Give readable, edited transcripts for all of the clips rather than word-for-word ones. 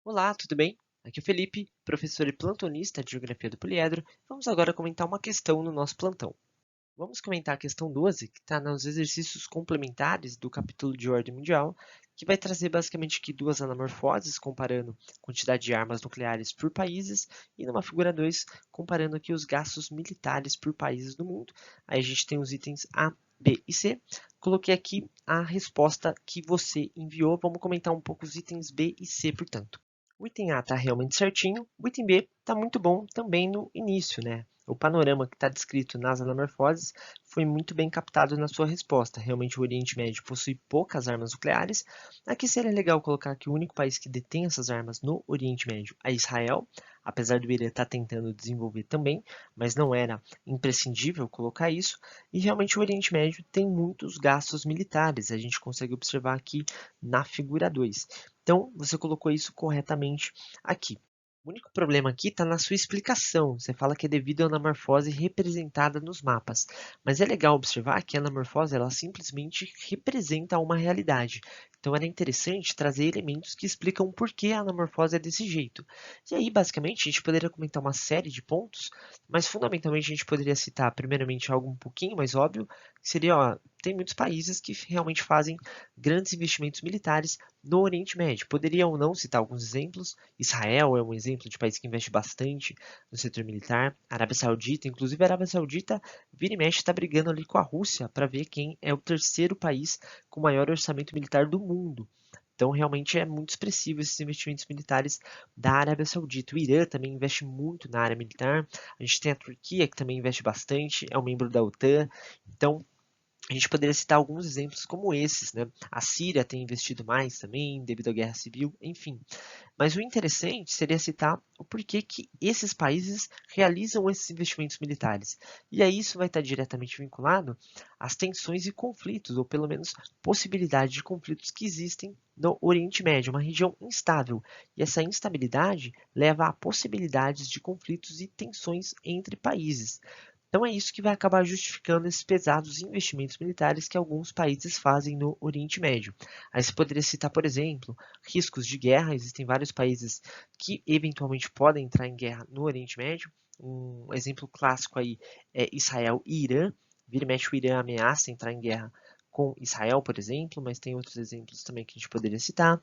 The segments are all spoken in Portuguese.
Olá, tudo bem? Aqui é o Felipe, professor e plantonista de Geografia do Poliedro. Vamos agora comentar uma questão no nosso plantão. Vamos comentar a questão 12, que está nos exercícios complementares do capítulo de Ordem Mundial, que vai trazer basicamente aqui duas anamorfoses, comparando a quantidade de armas nucleares por países, e numa figura 2, comparando aqui os gastos militares por países do mundo. Aí a gente tem os itens A, B e C. Coloquei aqui a resposta que você enviou. Vamos comentar um pouco os itens B e C, portanto. O item A está realmente certinho, o item B está muito bom também no início, né? O panorama que está descrito nas anamorfoses foi muito bem captado na sua resposta. Realmente o Oriente Médio possui poucas armas nucleares. Aqui seria legal colocar que o único país que detém essas armas no Oriente Médio é Israel, apesar do Irã estar tentando desenvolver também, mas não era imprescindível colocar isso. E realmente o Oriente Médio tem muitos gastos militares, a gente consegue observar aqui na figura 2. Então, você colocou isso corretamente aqui. O único problema aqui está na sua explicação. Você fala que é devido à anamorfose representada nos mapas. Mas é legal observar que a anamorfose ela simplesmente representa uma realidade. Então era interessante trazer elementos que explicam por que a anamorfose é desse jeito. E aí, basicamente, a gente poderia comentar uma série de pontos, mas fundamentalmente a gente poderia citar, primeiramente, algo um pouquinho mais óbvio, que seria, ó, tem muitos países que realmente fazem grandes investimentos militares no Oriente Médio. Poderia ou não citar alguns exemplos. Israel é um exemplo de país que investe bastante no setor militar. A Arábia Saudita, inclusive a Arábia Saudita, vira e mexe está brigando ali com a Rússia para ver quem é o terceiro país com maior orçamento militar do mundo. Então, realmente é muito expressivo esses investimentos militares da Arábia Saudita. O Irã também investe muito na área militar. A gente tem a Turquia, que também investe bastante, é um membro da OTAN. Então, a gente poderia citar alguns exemplos como esses, né? A Síria tem investido mais também, devido à guerra civil, enfim. Mas o interessante seria citar o porquê que esses países realizam esses investimentos militares. E aí isso vai estar diretamente vinculado às tensões e conflitos, ou pelo menos possibilidade de conflitos que existem no Oriente Médio, uma região instável. E essa instabilidade leva a possibilidades de conflitos e tensões entre países. Então é isso que vai acabar justificando esses pesados investimentos militares que alguns países fazem no Oriente Médio. Aí você poderia citar, por exemplo, riscos de guerra. Existem vários países que eventualmente podem entrar em guerra no Oriente Médio. Um exemplo clássico aí é Israel e Irã. Vira e mexe o Irã ameaça entrar em guerra com Israel, por exemplo, mas tem outros exemplos também que a gente poderia citar.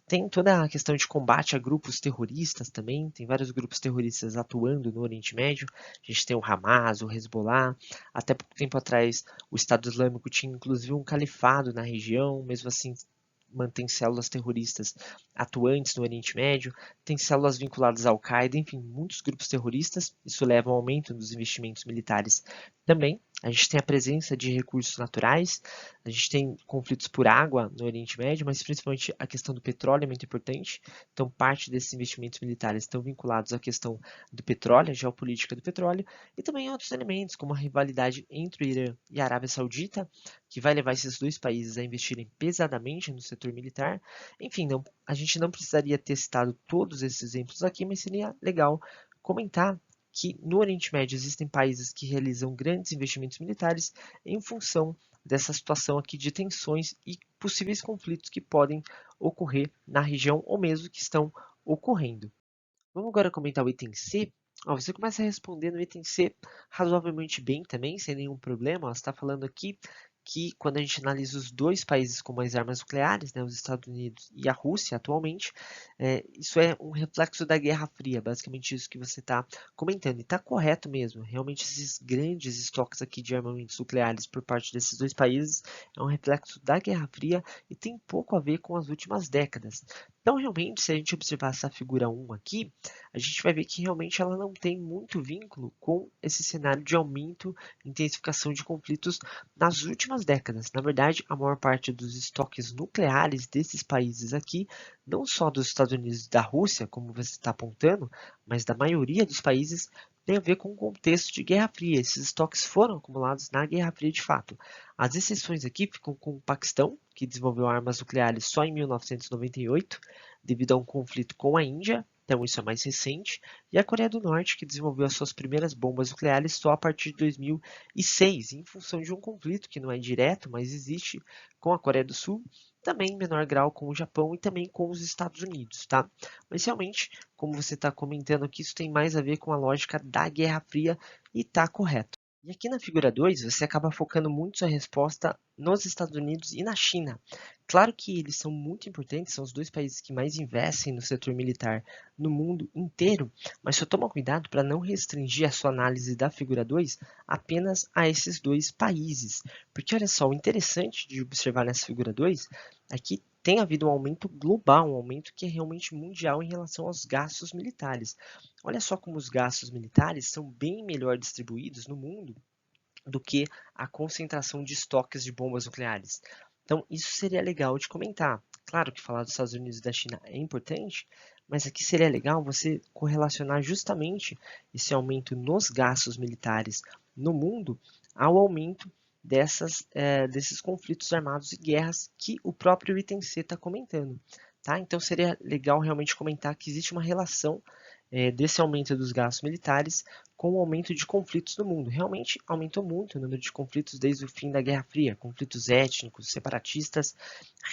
Tem toda a questão de combate a grupos terroristas também, tem vários grupos terroristas atuando no Oriente Médio. A gente tem o Hamas, o Hezbollah. Até pouco tempo atrás, o Estado Islâmico tinha inclusive um califado na região, mesmo assim mantém células terroristas atuantes no Oriente Médio, tem células vinculadas à Al-Qaeda, enfim, muitos grupos terroristas. Isso leva ao aumento dos investimentos militares também. A gente tem a presença de recursos naturais, a gente tem conflitos por água no Oriente Médio, mas principalmente a questão do petróleo é muito importante. Então, parte desses investimentos militares estão vinculados à questão do petróleo, a geopolítica do petróleo, e também outros elementos, como a rivalidade entre o Irã e a Arábia Saudita, que vai levar esses dois países a investirem pesadamente no setor militar. Enfim, não, a gente não precisaria ter citado todos esses exemplos aqui, mas seria legal comentar que no Oriente Médio existem países que realizam grandes investimentos militares em função dessa situação aqui de tensões e possíveis conflitos que podem ocorrer na região ou mesmo que estão ocorrendo. Vamos agora comentar o item C. Ó, você começa a responder no item C razoavelmente bem também, sem nenhum problema. Ó, você está falando aqui que quando a gente analisa os dois países com mais armas nucleares, né, os Estados Unidos e a Rússia atualmente, isso é um reflexo da Guerra Fria, basicamente isso que você está comentando. E está correto mesmo, realmente esses grandes estoques aqui de armamentos nucleares por parte desses dois países é um reflexo da Guerra Fria e tem pouco a ver com as últimas décadas. Então, realmente, se a gente observar essa figura 1 aqui, a gente vai ver que realmente ela não tem muito vínculo com esse cenário de aumento e intensificação de conflitos nas últimas décadas. Na verdade, a maior parte dos estoques nucleares desses países aqui, não só dos Estados Unidos e da Rússia, como você está apontando, mas da maioria dos países, tem a ver com o contexto de Guerra Fria. Esses estoques foram acumulados na Guerra Fria de fato. As exceções aqui ficam com o Paquistão, que desenvolveu armas nucleares só em 1998, devido a um conflito com a Índia, Então, isso é mais recente, e a Coreia do Norte, que desenvolveu as suas primeiras bombas nucleares só a partir de 2006, em função de um conflito que não é direto, mas existe com a Coreia do Sul, também em menor grau com o Japão e também com os Estados Unidos, tá? Mas realmente, como você está comentando aqui, isso tem mais a ver com a lógica da Guerra Fria e está correto. E aqui na figura 2, você acaba focando muito sua resposta nos Estados Unidos e na China. Claro que eles são muito importantes, são os dois países que mais investem no setor militar no mundo inteiro, mas só toma cuidado para não restringir a sua análise da figura 2 apenas a esses dois países. Porque olha só, o interessante de observar nessa figura 2 é que tem havido um aumento global, um aumento que é realmente mundial em relação aos gastos militares. Olha só como os gastos militares são bem melhor distribuídos no mundo do que a concentração de estoques de bombas nucleares. Então, isso seria legal de comentar. Claro que falar dos Estados Unidos e da China é importante, mas aqui seria legal você correlacionar justamente esse aumento nos gastos militares no mundo ao aumento desses conflitos armados e guerras que o próprio item C está comentando. Tá? Então, seria legal realmente comentar que existe uma relação desse aumento dos gastos militares com o aumento de conflitos no mundo. Realmente aumentou muito o número de conflitos desde o fim da Guerra Fria, conflitos étnicos, separatistas,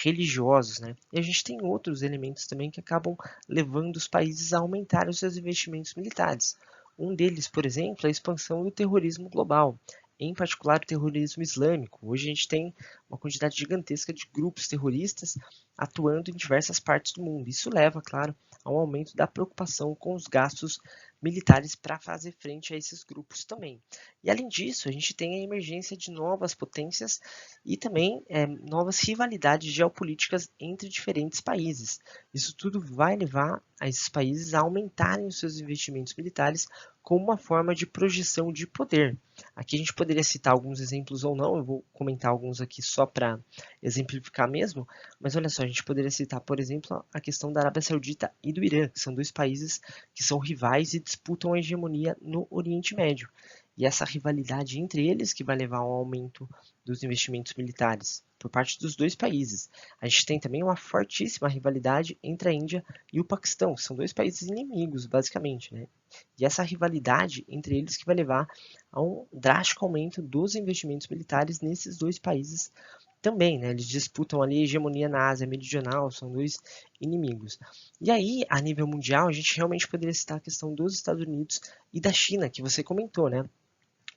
religiosos, né? E a gente tem outros elementos também que acabam levando os países a aumentarem os seus investimentos militares. Um deles, por exemplo, é a expansão do terrorismo global, em particular o terrorismo islâmico. Hoje a gente tem uma quantidade gigantesca de grupos terroristas atuando em diversas partes do mundo. Isso leva, claro, a um aumento da preocupação com os gastos militares para fazer frente a esses grupos também. E além disso, a gente tem a emergência de novas potências e também novas rivalidades geopolíticas entre diferentes países. Isso tudo vai levar a esses países a aumentarem os seus investimentos militares como uma forma de projeção de poder. Aqui a gente poderia citar alguns exemplos ou não, eu vou comentar alguns aqui só para exemplificar mesmo, mas olha só, a gente poderia citar, por exemplo, a questão da Arábia Saudita e do Irã, que são dois países que são rivais e disputam a hegemonia no Oriente Médio. E essa rivalidade entre eles que vai levar ao aumento dos investimentos militares por parte dos dois países. A gente tem também uma fortíssima rivalidade entre a Índia e o Paquistão, que são dois países inimigos, basicamente, né? E essa rivalidade entre eles que vai levar a um drástico aumento dos investimentos militares nesses dois países também, né? Eles disputam ali a hegemonia na Ásia Meridional, são dois inimigos. E aí, a nível mundial, a gente realmente poderia citar a questão dos Estados Unidos e da China, que você comentou, né?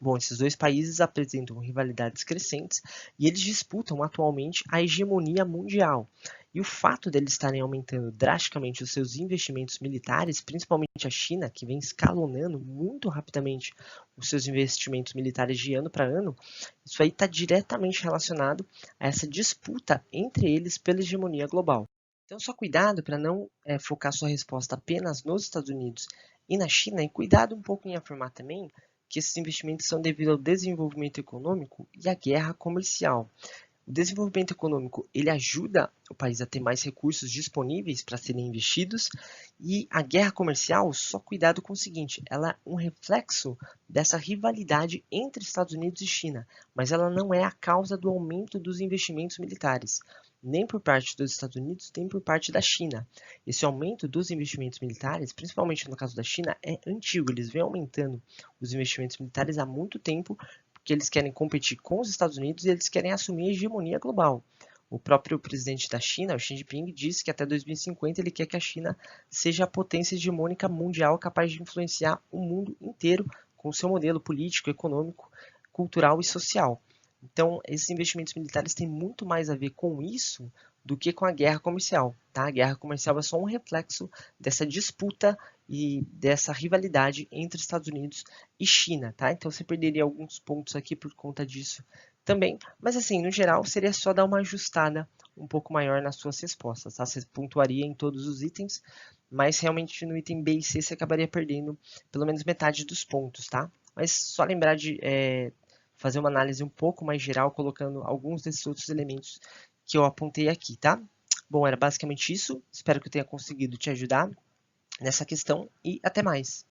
Bom, esses dois países apresentam rivalidades crescentes e eles disputam atualmente a hegemonia mundial. E o fato deles estarem aumentando drasticamente os seus investimentos militares, principalmente a China, que vem escalonando muito rapidamente os seus investimentos militares de ano para ano, isso aí está diretamente relacionado a essa disputa entre eles pela hegemonia global. Então, só cuidado para não focar sua resposta apenas nos Estados Unidos e na China, e cuidado um pouco em afirmar também que esses investimentos são devido ao desenvolvimento econômico e à guerra comercial. O desenvolvimento econômico ele ajuda o país a ter mais recursos disponíveis para serem investidos e a guerra comercial, só cuidado com o seguinte, ela é um reflexo dessa rivalidade entre Estados Unidos e China, mas ela não é a causa do aumento dos investimentos militares, nem por parte dos Estados Unidos, nem por parte da China. Esse aumento dos investimentos militares, principalmente no caso da China, é antigo, eles vêm aumentando os investimentos militares há muito tempo que eles querem competir com os Estados Unidos e eles querem assumir a hegemonia global. O próprio presidente da China, o Xi Jinping, disse que até 2050 ele quer que a China seja a potência hegemônica mundial capaz de influenciar o mundo inteiro com seu modelo político, econômico, cultural e social. Então, esses investimentos militares têm muito mais a ver com isso do que com a guerra comercial. Tá? A guerra comercial é só um reflexo dessa disputa e dessa rivalidade entre Estados Unidos e China. Tá? Então, você perderia alguns pontos aqui por conta disso também. Mas, assim, no geral, seria só dar uma ajustada um pouco maior nas suas respostas. Tá? Você pontuaria em todos os itens, mas realmente no item B e C você acabaria perdendo pelo menos metade dos pontos. Tá? Mas só lembrar de fazer uma análise um pouco mais geral, colocando alguns desses outros elementos que eu apontei aqui, tá? Bom, era basicamente isso. Espero que eu tenha conseguido te ajudar nessa questão e até mais.